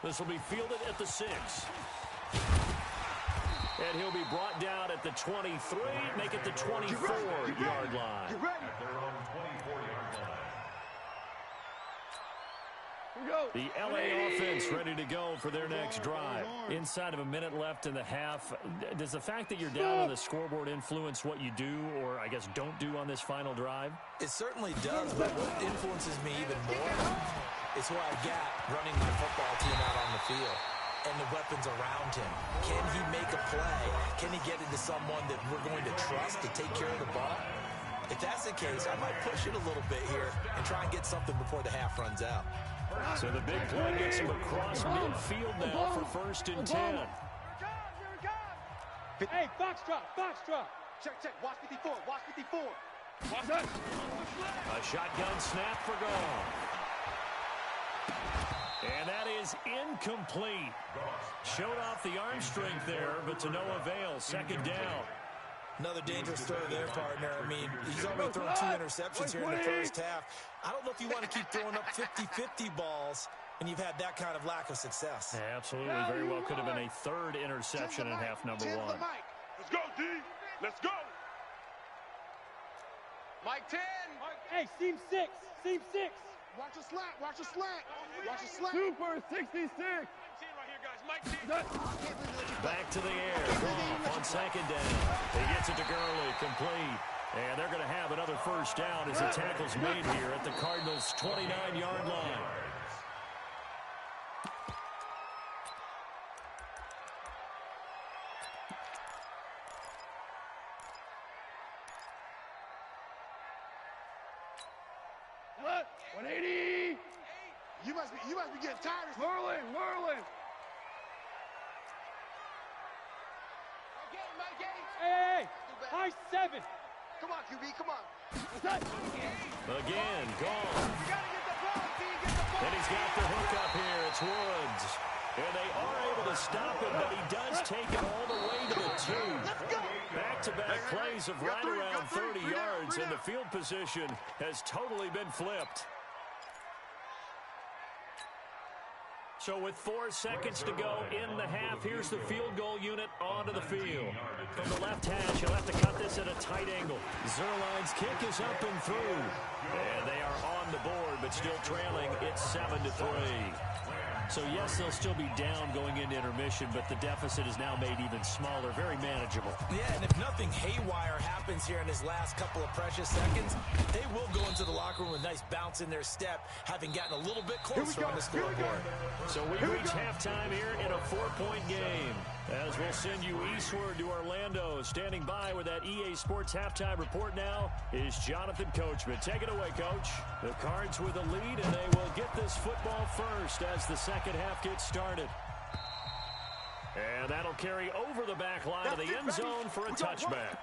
This will be fielded at the 6. And he'll be brought down at the 23, make it the 24-yard line. Get ready. At their own 24-yard line. The LA offense ready to go for their next drive. Inside of a minute left in the half. Does the fact that you're down on the scoreboard influence what you do or, I guess, don't do on this final drive? It certainly does, but what influences me even more is who I got running my football team out on the field and the weapons around him. Can he make a play? Can he get into someone that we're going to trust to take care of the ball? If that's the case, I might push it a little bit here and try and get something before the half runs out. So the big play gets him across midfield now for 1st and 10. Hey, box drop. Check. Watch 54. A shotgun snap for goal. And that is incomplete. Showed off the arm strength there, but to no avail. 2nd down. Another dangerous throw there, partner. I mean, he's already thrown 2 interceptions here in the first half. I don't know if you want to keep throwing up 50-50 balls when you've had that kind of lack of success. Yeah, absolutely. Very well could have been a 3rd interception in half number 1. Let's go, D. Let's go. Mike 10. Hey, seam 6. Watch a slant. Super 66. Back to the air. Goff on 2nd down. He gets it to Gurley, complete. And they're going to have another 1st down as the tackle's made here at the Cardinals' 29-yard line. What? 180. You must be getting tired. Whirling. Hey, high 7. Come on, QB, come on. Again, gone. You gotta get the ball, D. Get the ball. And he's got the hook up here. It's Woods. And they are able to stop him, but he does take it all the way to the 2. Back-to-back plays of right around 30 yards, and the field position has totally been flipped. So with 4 seconds to go in the half, here's the field goal unit onto the field. From the left hash, he'll have to cut this at a tight angle. Zerline's kick is up and through. And they are on the board, but still trailing. It's 7-3. So, yes, they'll still be down going into intermission, but the deficit is now made even smaller, very manageable. Yeah, and if nothing haywire happens here in his last couple of precious seconds, they will go into the locker room with a nice bounce in their step, having gotten a little bit closer on the scoreboard. So we reach halftime here in a 4-point game. As we'll send you eastward to Orlando. Standing by with that EA Sports halftime report now is Jonathan Coachman. Take it away, Coach. The Cards with a lead, and they will get this football first as the second half gets started. And that'll carry over the back line of the end zone for a touchback.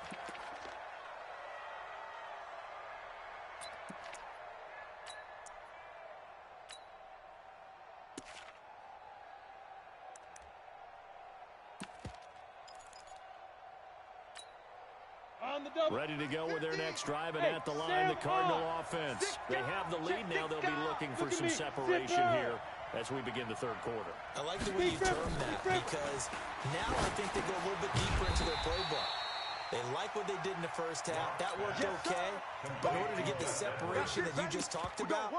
Ready to go with their next drive, and at the line, the Cardinal offense. They have the lead now. They'll be looking for some separation here as we begin the third quarter. I like the way you termed that, because now I think they go a little bit deeper into their playbook. They like what they did in the first half. That worked okay. But in order to get the separation that you just talked about,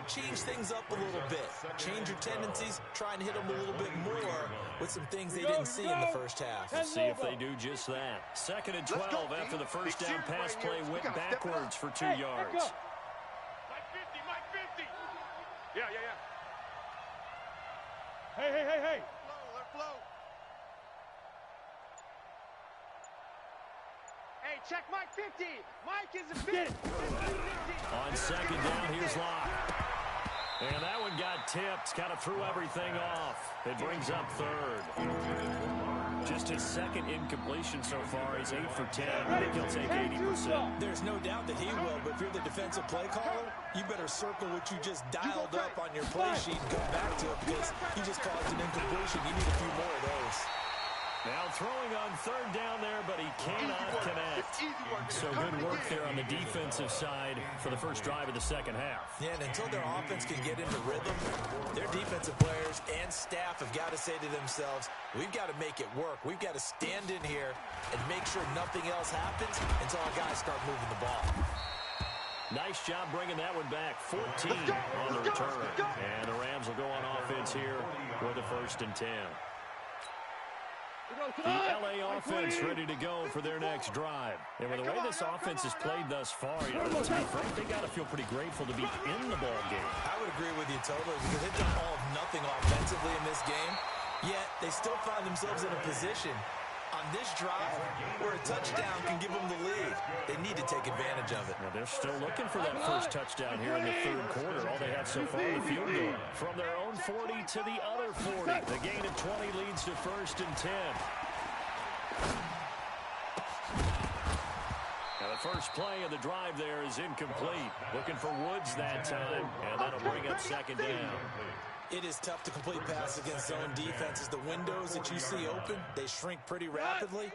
change things up a little bit. Change your tendencies. Try and hit them a little bit more with some things they didn't see in the first half. We'll see if they do just that. 2nd and 12 after the first down pass play went backwards for 2 yards. Mike 50. Yeah. Hey. Flow. Hey, check Mike 50. Mike is a 50. On 2nd down, here's Locke. And that one got tipped. Kind of threw everything off. It brings up 3rd. Just his 2nd incompletion so far. He's 8 for 10. I think he'll take 80%. There's no doubt that he will, but if you're the defensive play caller, you better circle what you just dialed up on your play sheet and go back to it, because you just caused an incompletion. You need a few more of those. Now throwing on third down there, but he cannot connect. So good work there on the defensive side for the first drive of the second half. Yeah, and until their offense can get into rhythm, their defensive players and staff have got to say to themselves, we've got to make it work. We've got to stand in here and make sure nothing else happens until our guys start moving the ball. Nice job bringing that one back. 14 on the return. And the Rams will go on offense here with a 1st and 10. The LA offense ready to go for their next drive. And with the way this offense has played thus far, to be frank, they got to feel pretty grateful to be in the ball game. I would agree with you totally because they've done all of nothing offensively in this game, yet they still find themselves in a position on this drive where a touchdown can give them the lead. They need to take advantage of it. Well, they're still looking for that first touchdown here in the third quarter. All they have so far in the field goal. From their own 40 to the other 40. The gain of 20 leads to 1st and 10. Now the first play of the drive there is incomplete. Looking for Woods that time, and that'll bring up 2nd down. It is tough to complete pass against zone defenses. The windows that you see open, they shrink pretty rapidly.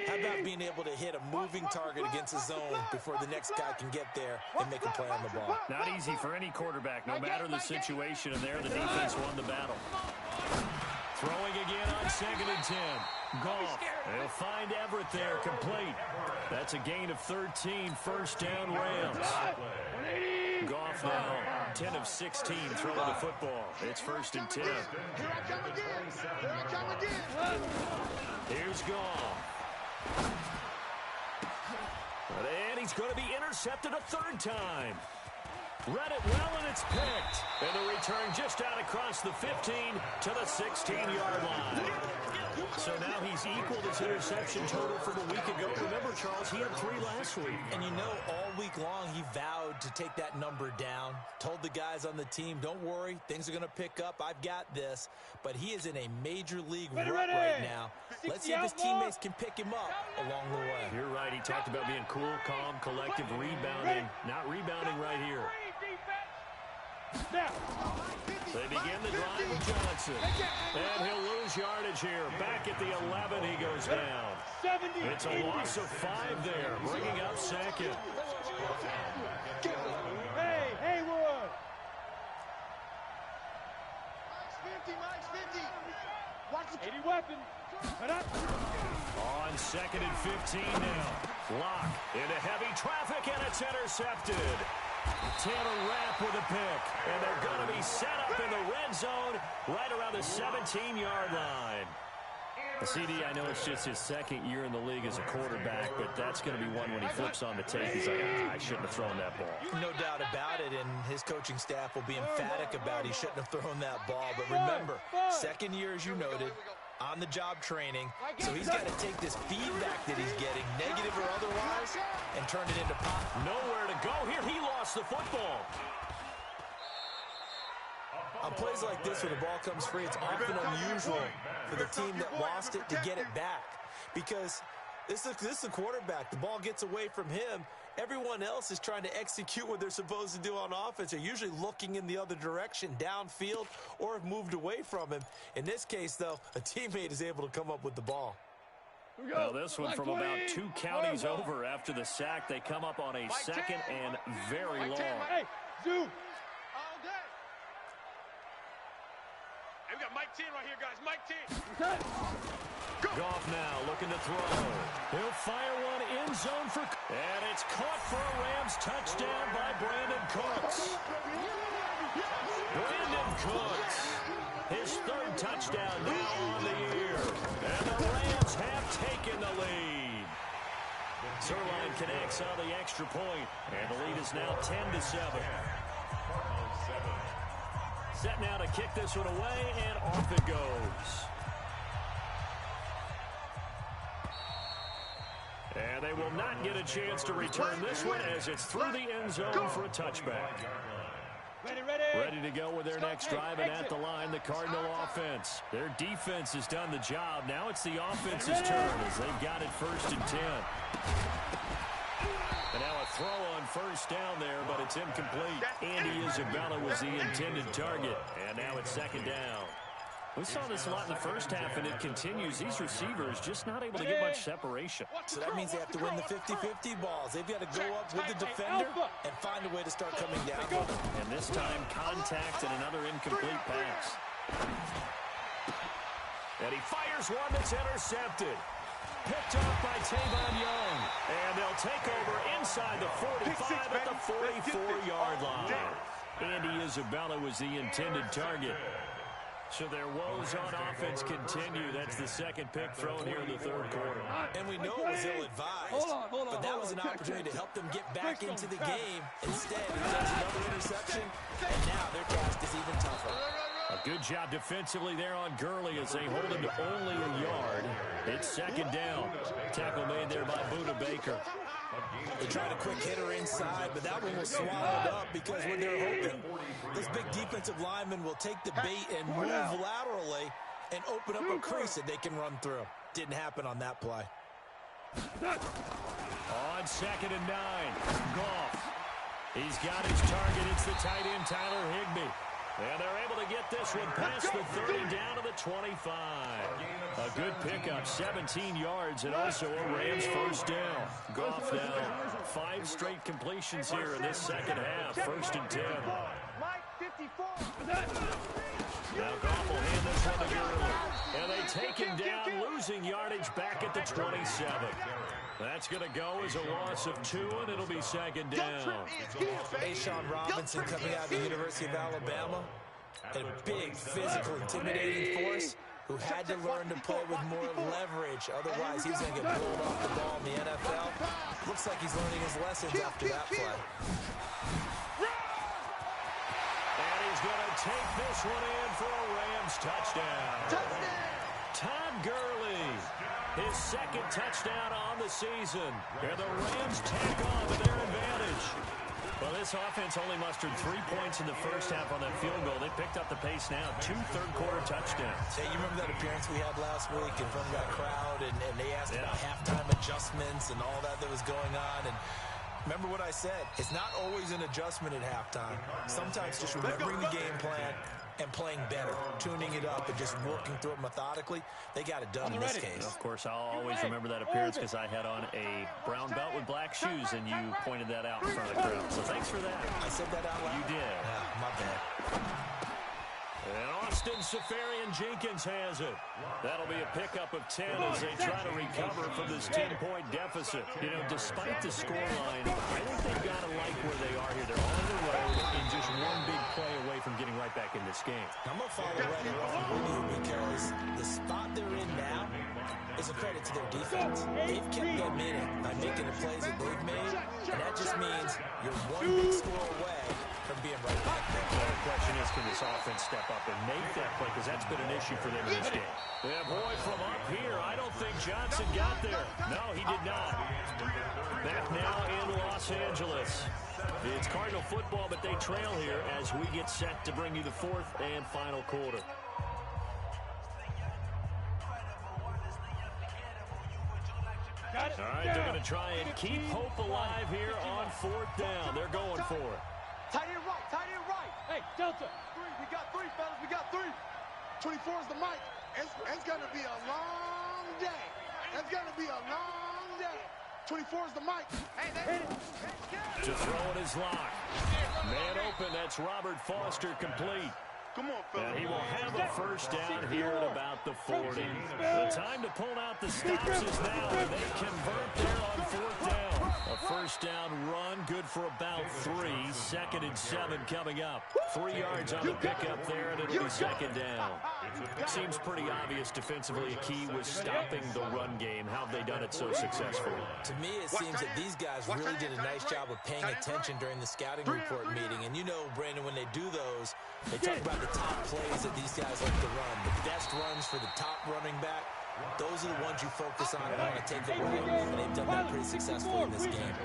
How about being able to hit a moving target against a zone before the next guy can get there and make a play on the ball? Not easy for any quarterback, no matter the situation, and there the defense won the battle. Throwing again on 2nd and 10. Goff. They'll find Everett there, complete. That's a gain of 13, 1st down Rams. Goff now, 10 of 16 throwing the football. It's 1st and 10. Here I come again. Here I come again. Here's Goff. And he's going to be intercepted a 3rd time. Read it well, and it's picked. And the return just out across the 15 to the 16-yard line. So now he's equaled his interception total from a week ago. Remember, Charles, he had 3 last week. And you know, all week long he vowed to take that number down. Told the guys on the team, don't worry, things are going to pick up. I've got this. But he is in a major league rut right now. Let's see if his teammates can pick him up along the way. You're right. He talked about being cool, calm, collective, rebounding. Not rebounding right here. They begin the drive with Johnson. And he'll lose yardage here. Back at the 11, he goes down. It's a loss of 5 there, bringing up 2nd. Hey, Haywood. Mike's 50. Watch the 80 weapon. On 2nd and 15 now. Lock into heavy traffic, and it's intercepted. Taylor Rapp with a pick, and they're going to be set up in the red zone right around the 17-yard line. CD, I know it's just his 2nd year in the league as a quarterback, but that's going to be one when he flips on the tape. He's like, I shouldn't have thrown that ball. No doubt about it, and his coaching staff will be emphatic about he shouldn't have thrown that ball. But remember, 2nd year, as you noted, on-the-job training, so he's got to take this feedback that he's getting, negative or otherwise, and turn it into pop. Nowhere to go here. He lost the football. On plays like this where the ball comes free, it's often unusual for the team that lost it to get it back because this is the quarterback. The ball gets away from him. Everyone else is trying to execute what they're supposed to do on offense. They're usually looking in the other direction, downfield, or have moved away from him. In this case, though, a teammate is able to come up with the ball. Well, this one from about 2 counties over after the sack. They come up on a 2nd and very long. Hey, Zoo. All day. Hey, we got Mike 10 right here, guys. Mike 10. Goff now looking to throw. He'll fire one in zone for, and it's caught for a Rams touchdown by Brandon Cooks. Brandon Cooks, his 3rd touchdown now on the year, and the Rams have taken the lead. Zerline connects on the extra point, and the lead is now 10-7. Set now to kick this one away, and off it goes. And they will not get a chance to return this one as it's through the end zone for a touchback. Ready to go with their next drive, and at the line, the Cardinal offense. Their defense has done the job. Now it's the offense's turn as they've got it 1st and 10. And now a throw on 1st down there, but it's incomplete. Andy Isabella was the intended target, and now it's 2nd down. We saw this a lot in the first half, and it continues. These receivers just not able to get much separation. So that means they have to win the 50-50 balls. They've got to go up with the defender and find a way to start coming down. And this time, contact and another incomplete pass. And he fires one that's intercepted. Picked up by Tavon Young. And they'll take over inside the 45 at the 44-yard line. Andy Isabella was the intended target. So their woes on offense continue. That's the second pick thrown here in the third quarter. And we know it was ill-advised, but that was an opportunity to help them get back into the game. Instead, he does another interception, and now their task is even tougher. A good job defensively there on Gurley as they hold him to only a yard. It's second down. Tackle made there by Buda Baker. They tried a quick hitter inside, but that one was swallowed up because when they're hoping, this big defensive lineman will take the bait and move laterally and open up a crease that they can run through. Didn't happen on that play. On 2nd and 9, Goff. He's got his target. It's the tight end, Tyler Higbee. And they're able to get this one past the 30 down to the 25. A good pickup, 17 yards, and also a Rams first down. Goff now 5 straight completions here in this second half. 1st and 10. Now Goff will hand this one to Gurley. And they take him down, losing yardage back at the 27. That's going to go as a loss of 2, and it'll be second down. Sean Robinson coming out of the University of Alabama. A big, physical, intimidating force who had to learn to play with more leverage. Otherwise, he's going to get blown off the ball in the NFL. Looks like he's learning his lessons after that play. And he's going to take this one in for a Rams touchdown. Todd Gurley, his 2nd touchdown on the season. And the Rams tack on to their advantage. Well, this offense only mustered 3 points in the first half on that field goal. They picked up the pace now. 2 third-quarter touchdowns. Hey, you remember that appearance we had last week in front of that crowd, and they asked about halftime adjustments and all that was going on, and remember what I said. It's not always an adjustment at halftime. Sometimes just remembering the game plan and playing better, tuning it up and just working through it methodically. They got it done in this case. Of course, I'll always remember that appearance because I had on a brown belt with black shoes, and you pointed that out in front of the crowd. So thanks for that. I said that out loud? You did. Yeah, my bad. And Austin Seferian-Jenkins has it. That'll be a pickup of 10 as they try to recover from this 10-point deficit. You know, despite the scoreline, I think they've got to like where they are here. They're on the road and just one big play away from getting right back in this game. I'm going to follow right along with you because the spot they're in now is a credit to their defense. They've kept them in it by making the plays that they've made, and that just means you're one big score away from being right back there. The question is, can this offense step up and make that play? Because that's been an issue for them in this game. Yeah, boy, from up here, I don't think Johnson got there. No, he did not. Back now in Los Angeles. It's Cardinal football, but they trail here as we get set to bring you the 4th and final quarter. All right, they're going to try and keep hope alive here on 4th down. They're going for it. Tight end right, tight end right. Hey, Delta. 3, we got 3, fellas, we got 3. 24 is the mic. It's going to be a long day. It's going to be a long day. 24 is the mic. Hey, to throw it is locked. Man open, that's Robert Foster complete. Come on, fellas. And he will have a first down here at about the 40. The time to pull out the stops is now, and they convert there on 4th down. A first down run, good for about 3. 2nd and 7 coming up. 3 yards on the pickup there, and it'll be second down. Seems pretty obvious defensively a key was stopping the run game. How have they done it so successfully? To me, it seems that these guys really did a nice job of paying attention during the scouting report meeting. And you know, Brandon, when they do those, they talk about the top plays that these guys like to run. The best runs for the top running back, those are the ones you focus on and want to take away. And they've done that pretty successfully in this game.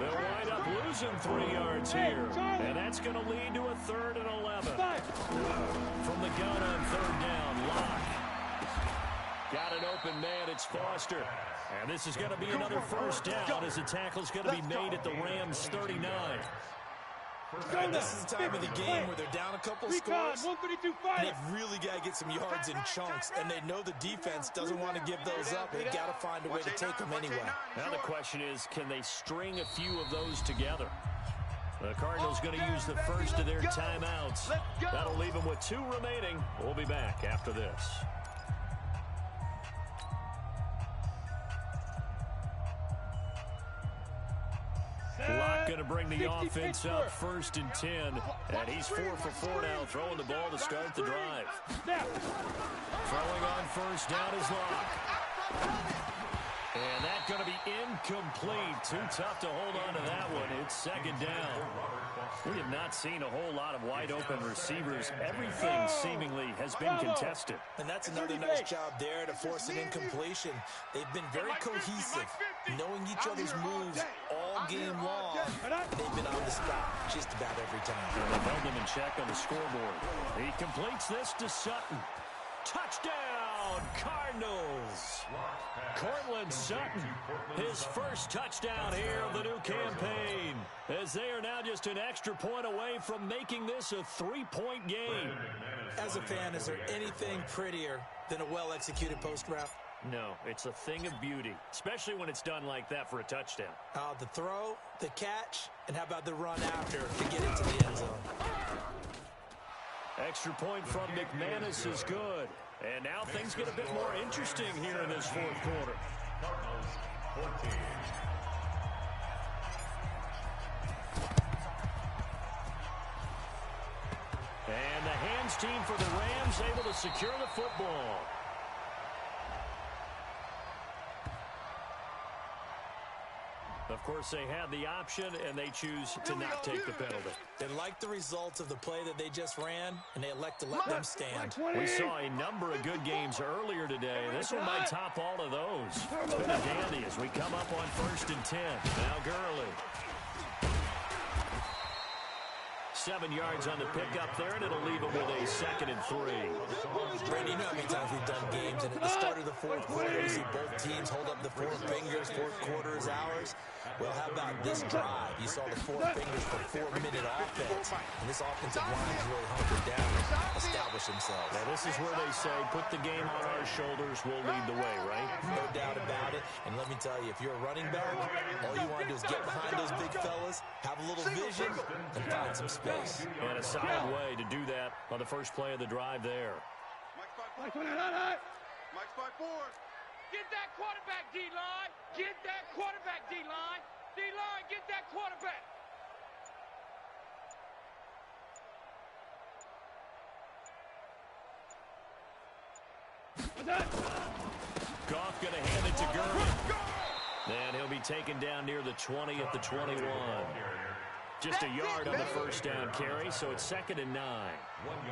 They'll wind up losing 3 yards here. And that's going to lead to a 3rd and 11. From the gun on 3rd down, Locke. Got an open man, it's Foster. And this is going to be another first down as the tackle's going to be made at the Rams 39. And this is the time of the game where they're down a couple scores, and they've really got to get some yards in chunks, and they know the defense doesn't want to give those up. They've got to find a way to take them anyway. Now the question is, can they string a few of those together? The Cardinals going to use the first of their timeouts. That'll leave them with 2 remaining. We'll be back after this. Locke going to bring the offense up 1st and 10. And he's 4 for 4 now, throwing the ball to start the drive. Throwing on 1st down is Locke. And that's going to be incomplete. Too tough to hold on to that one. It's 2nd down. We have not seen a whole lot of wide-open receivers. Everything seemingly has been contested. And that's another nice job there to force an incompletion. They've been very cohesive, knowing each other's moves all game long. They've been on the spot just about every time. And they held them in check on the scoreboard. He completes this to Sutton. Touchdown, Cardinals. Cortland Sutton, his first touchdown here of the new campaign, as they are now just an extra point away from making this a 3-point game. As a fan, is there anything prettier than a well-executed post route? No, it's a thing of beauty, especially when it's done like that for a touchdown. The throw, the catch, and how about the run after to get into the end zone? Extra point from McManus is good. And now things get a bit more interesting here in this 4th quarter. Cardinals 14. And the hands team for the Rams able to secure the football. Of course, they had the option, and they choose to not take the penalty. They like the results of the play that they just ran, and they elect to let them stand. We saw a number of good games earlier today. This one might top all of those. It's been a dandy as we come up on 1st and 10. Now Gurley. 7 yards on the pickup there, and it'll leave them with a 2nd and 3. Brandon, you know how many times we've done games, and at the start of the 4th quarter, you see both teams hold up the 4 fingers, 4th quarter is ours. Well, how about this drive? You saw the 4 fingers for 4-minute offense, and this offensive line is really hunkered down and established themselves. Now, this is where they say, put the game on our shoulders, we'll lead the way, right? No doubt about it, and let me tell you, if you're a running back, all you want to do is get behind those big fellas, have a little vision, and find some space. And a solid way to do that on the first play of the drive there. Mike's 5-4. Get that quarterback, D-line. Get that quarterback, D-line. D-line, get that quarterback. Goff going to hand it to Gurley. And he'll be taken down near the 20 at the 21. Just a yard on the first down carry, so it's 2nd and 9.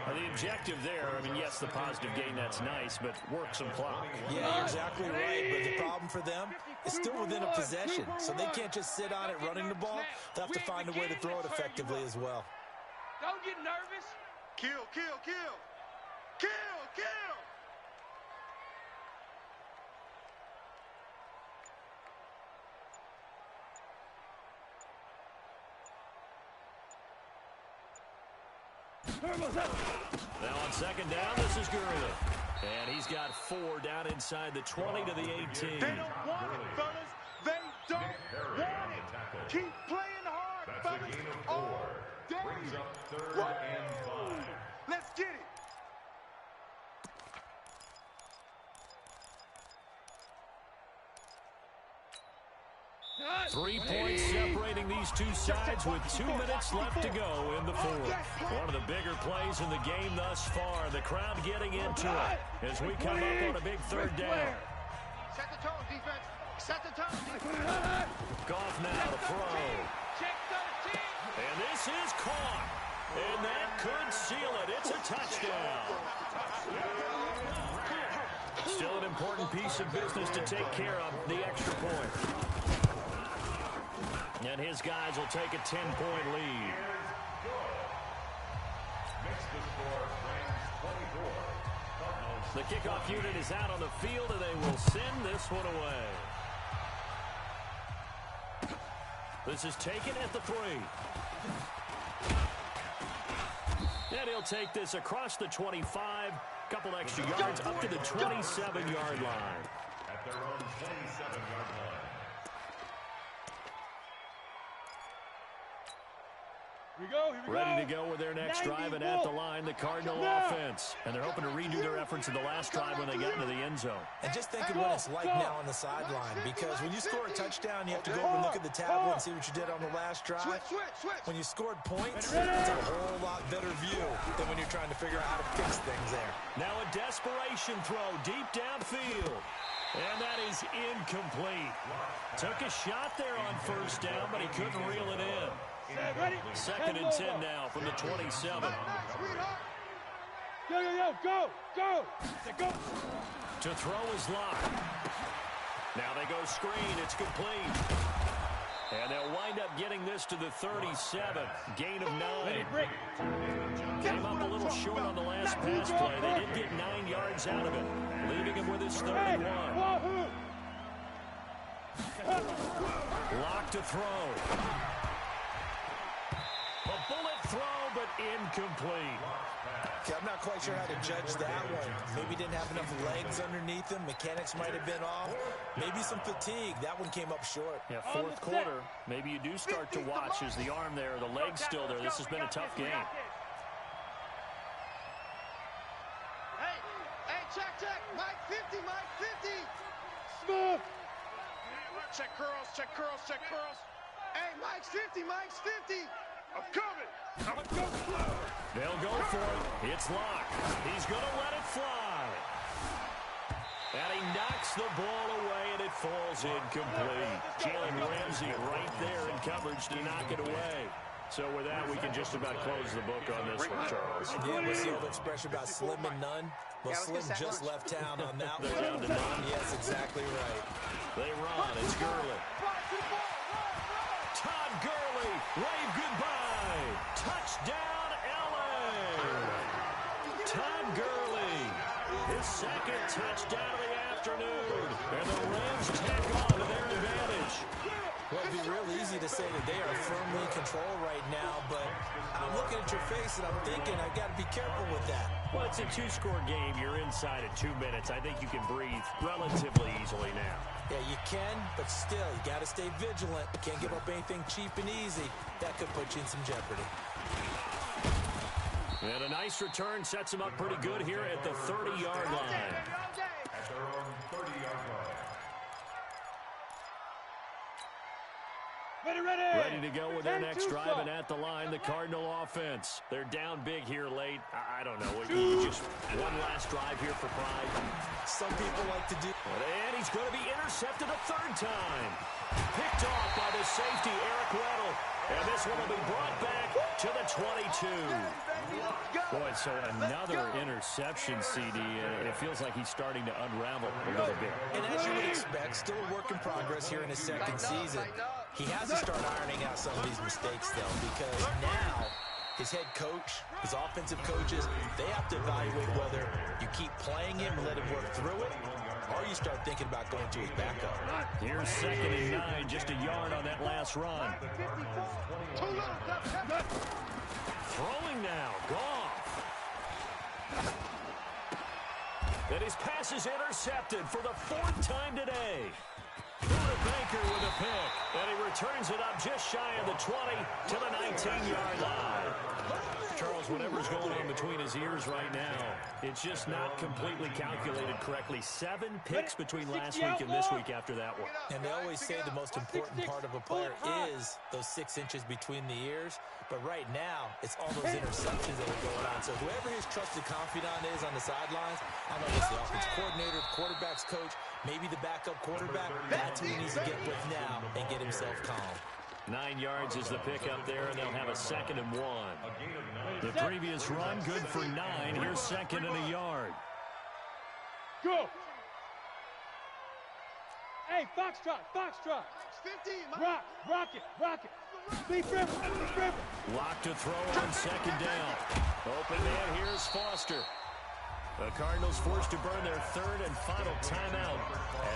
Now, the objective there, I mean, yes, the positive gain, that's nice, but work some clock. Yeah, you're exactly right, but the problem for them is still within a possession, so they can't just sit on it running the ball. They'll have to find a way to throw it effectively as well. Don't get nervous. Kill. Now on 2nd down, this is Gurley. And he's got 4 down inside the 20 to the 18. They don't want it, fellas. They don't want it. Keep playing hard, That's fellas. a gain of 4. All day. Brings up 3rd and 5. Let's get it. Three points separating these two sides with 2 minutes left to go in the 4th. One of the bigger plays in the game thus far. The crowd getting into it as we come up on a big 3rd down. Set the tone, defense. Set the tone. Goff now to throw. Check 13. And this is caught. And that could seal it. It's a touchdown. Still an important piece of business to take care of, the extra point. And his guys will take a 10-point lead. The kickoff unit is out on the field, and they will send this one away. This is taken at the 3. And he'll take this across the 25, couple extra yards up to the 27-yard line. At their own 27-yard line. Here we go, here we go. Ready to go with their next drive, and at the line, the Cardinal offense. And they're hoping to redo their efforts in the last drive when they get into the end zone. And just think of what it's like now on the sideline, because when you score a touchdown, you have to go over and look at the tablet and see what you did on the last drive. When you scored points, it's a whole lot better view than when you're trying to figure out how to fix things there. Now a desperation throw deep downfield. And that is incomplete. Took a shot there on first down, but he couldn't reel it in. Second and 10 now from the 27. Go. Go. To throw is Lar. Now they go screen. It's complete. And they'll wind up getting this to the 37. Gain of 9. Came up a little short on the last pass play. They did get 9 yards out of it, leaving him with his 31. Lock to throw. A bullet throw, but incomplete. Okay, I'm not quite sure how to judge that one. Maybe didn't have enough legs underneath him. Mechanics might have been off. Maybe some fatigue. That one came up short. Yeah, fourth quarter. Maybe you do start to watch as the arm there, the leg's still there. This has been a tough game. Hey, check. Mike 50, Mike 50. Smooth. Check curls. Hey, Mike's 50, Mike's 50. I'm coming. They'll go for it. It's Lar. He's going to let it fly. And he knocks the ball away, and it falls incomplete. Jalen Ramsey right there in coverage to knock it away. So with that, we can just about close the book on this one, Charles. Yeah, what's the old expression about slim and none? Well, Slim just left town on that one. They're down to none. Yes, exactly right. They run. It's Gurley. Todd Gurley, wave goodbye. Touchdown, L.A. Todd Gurley, his second touchdown of the afternoon. And the Rams take on to their advantage. Well, it'd be real easy to say that they are firmly in control right now, but I'm looking at your face and I'm thinking I've got to be careful with that. Well, it's a two-score game. You're inside at 2 minutes. I think you can breathe relatively easily now. Yeah, you can, but still, you got to stay vigilant. Can't give up anything cheap and easy. That could put you in some jeopardy. And a nice return sets him up pretty good here at the 30-yard line. At their own 30-yard line. Ready to go with their next drive, and at the line, the Cardinal offense. They're down big here late. I don't know. Just one last drive here for pride. Some people like to do. And he's going to be intercepted a third time. Picked off by the safety, Eric Weddle. And this one will be brought back to the 22. Boy, so another interception, CD. And it feels like he's starting to unravel a little bit. And as you would expect, still a work in progress here in his second season. He has to start ironing out some of these mistakes, though, because now his head coach, his offensive coaches, they have to evaluate whether you keep playing him and let him work through it, or you start thinking about going to his backup. Here's 2nd and 9, just a yard on that last run. Throwing now, Goff. And his pass is intercepted for the 4th time today. Buda Baker with a pick, and he returns it up just shy of the 20 to the 19-yard line. Charles, whatever's going on between his ears right now, it's just not completely calculated correctly. 7 picks between last week and this week after that one. And they always say the most important part of a player is those 6 inches between the ears. But right now, it's all those interceptions that are going on. So whoever his trusted confidant is on the sidelines, I don't know if it's the offense coordinator, quarterback's coach, maybe the backup quarterback, that's who he needs to get with now and get himself calm. 9 yards is the pick up there, and they'll have a 2nd and 1. The previous run, good for 9. Here's 2nd and a yard. Go. Hey, Foxtrot. 50, Rock it. Be friendly. Lock to throw on 2nd down. Open man, here's Foster. The Cardinals forced to burn their 3rd and final timeout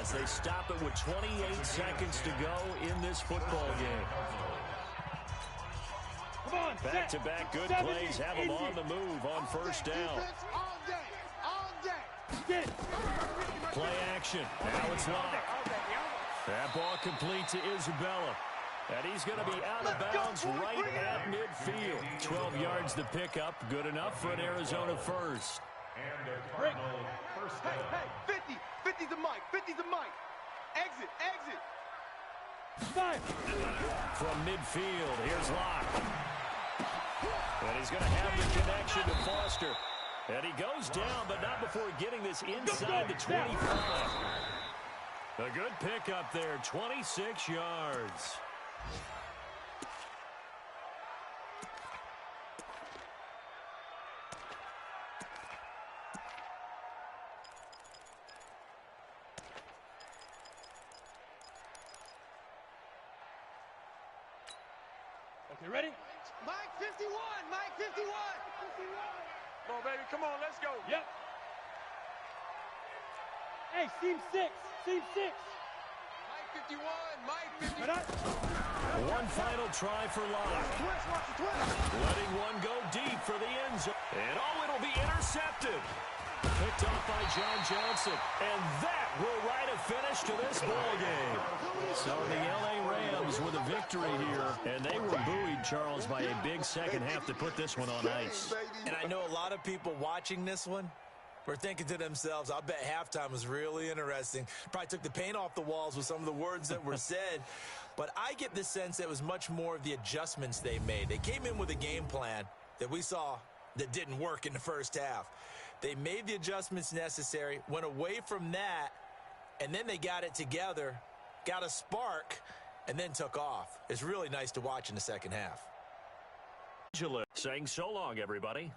as they stop it with 28 seconds to go in this football game. Back-to-back good plays have them on the move on first down. Play action. Now it's locked. That ball complete to Isabella. And he's going to be out of bounds right at midfield. 12 yards the pickup. Good enough for an Arizona first. And a Cardinal first down. Hey, 50. 50's the mic. 50's the mic. Exit. From midfield, here's Locke. And he's going to have the connection to Foster. And he goes down, but not before getting this inside the 25. A good pickup there, 26 yards. Okay, ready? Mike 51. Mike 51. Come on, baby. Come on, let's go. Yep. Hey, seam 6. Seam 6. Mike 51. Mike 51. One final try for Locke. Watch the twist. Letting one go deep for the end zone. And it'll be intercepted. Picked off by John Johnson. And that will write a finish to this ball game. So the L.A. Rams with a victory here. And they were buoyed, Charles, by a big second half to put this one on ice. And I know a lot of people watching this one were thinking to themselves, I bet halftime was really interesting. Probably took the paint off the walls with some of the words that were said. But I get the sense that it was much more of the adjustments they made. They came in with a game plan that we saw that didn't work in the first half. They made the adjustments necessary, went away from that, and then they got it together, got a spark, and then took off. It's really nice to watch in the second half. Saying so long, everybody.